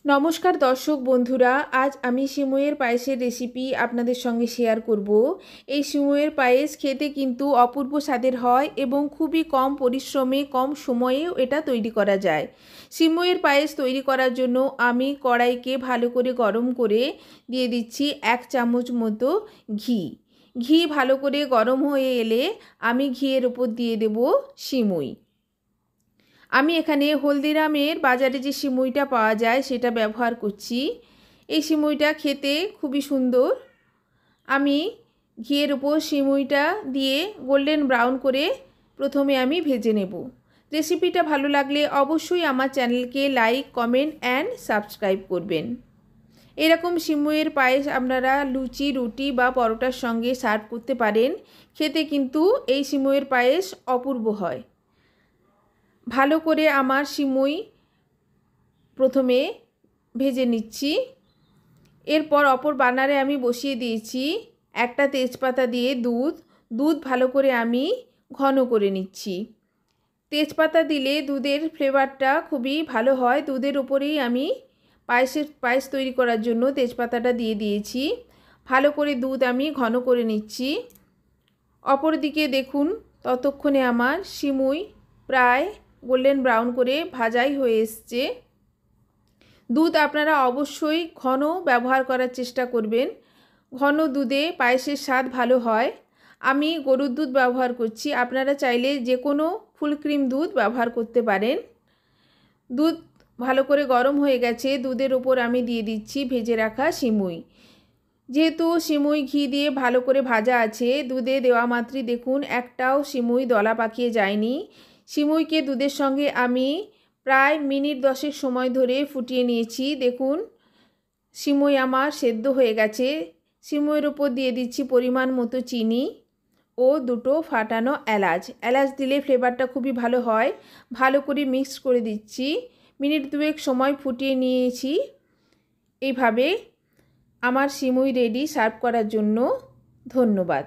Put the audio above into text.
নমস্কার দর্শক বন্ধুরা, আজ আমি সিমইয়ের পায়েসের রেসিপি আপনাদের সঙ্গে শেয়ার করব। এই সিমইয়ের পায়েস খেতে কিন্তু অপূর্ব স্বাদের হয় এবং খুবই কম পরিশ্রমে কম সময়েও এটা তৈরি করা যায়। সিমইয়ের পায়েস তৈরি করার জন্য আমি কড়াইকে ভালো করে গরম করে দিয়ে দিচ্ছি 1 চামচ মতো ঘি। ঘি ভালো করে গরম হয়ে এলে আমি ঘিয়ের উপর দিয়ে দেব সিমই। আমি এখানে হলদিরামের বাজারে যে সিমইটা পাওয়া যায় সেটা ব্যবহার করছি। এই সিমইটা খেতে খুবই সুন্দর। আমি ঘিয়ের উপর সিমইটা দিয়ে গোল্ডেন ব্রাউন করে প্রথমে আমি ভেজে নেব। রেসিপিটা ভালো লাগলে অবশ্যই আমার চ্যানেলকে লাইক, কমেন্ট অ্যান্ড সাবস্ক্রাইব করবেন। এরকম সিমইয়ের পায়েস আপনারা লুচি, রুটি বা পরোটার সঙ্গে সার্ভ করতে পারেন। খেতে কিন্তু এই সিমইয়ের পায়েস অপূর্ব হয়। ভালো করে আমার সিমই প্রথমে ভেজে নিচ্ছি। এরপর অপর বার্নারে আমি বসিয়ে দিয়েছি একটা তেজপাতা দিয়ে দুধ ভালো করে আমি ঘন করে নিচ্ছি। তেজপাতা দিলে দুধের ফ্লেভারটা খুবই ভালো হয়। দুধের উপরেই আমি পায়েস তৈরি করার জন্য তেজপাতাটা দিয়ে দিয়েছি। ভালো করে দুধ আমি ঘন করে নিচ্ছি। অপর দিকে দেখুন, ততক্ষণে আমার সিমই প্রায় গোল্ডেন ব্রাউন করে ভাজাই হয়ে এসছে। দুধ আপনারা অবশ্যই ঘন ব্যবহার করার চেষ্টা করবেন। ঘন দুধে পায়েসের স্বাদ ভালো হয়। আমি গরুর দুধ ব্যবহার করছি, আপনারা চাইলে যে কোনো ফুল ক্রিম দুধ ব্যবহার করতে পারেন। দুধ ভালো করে গরম হয়ে গেছে, দুধের ওপর আমি দিয়ে দিচ্ছি ভেজে রাখা সিমই। যেহেতু সিমই ঘি দিয়ে ভালো করে ভাজা আছে, দুধে দেওয়া মাত্রই দেখুন একটাও সিমই দলা পাকিয়ে যায়নি। সিমইকে দুধের সঙ্গে আমি প্রায় মিনিট 10 সময় ধরে ফুটিয়ে নিয়েছি। দেখুন সিমই আমার সেদ্ধ হয়ে গেছে। সিমইয়ের উপর দিয়ে দিচ্ছি পরিমাণ মতো চিনি ও দুটো ফাটানো এলাচ দিলে ফ্লেভারটা খুবই ভালো হয়। ভালো করে মিক্স করে দিচ্ছি। মিনিট 2 সময় ফুটিয়ে নিয়েছি। এইভাবে আমার সিমই রেডি সার্ভ করার জন্য। ধন্যবাদ।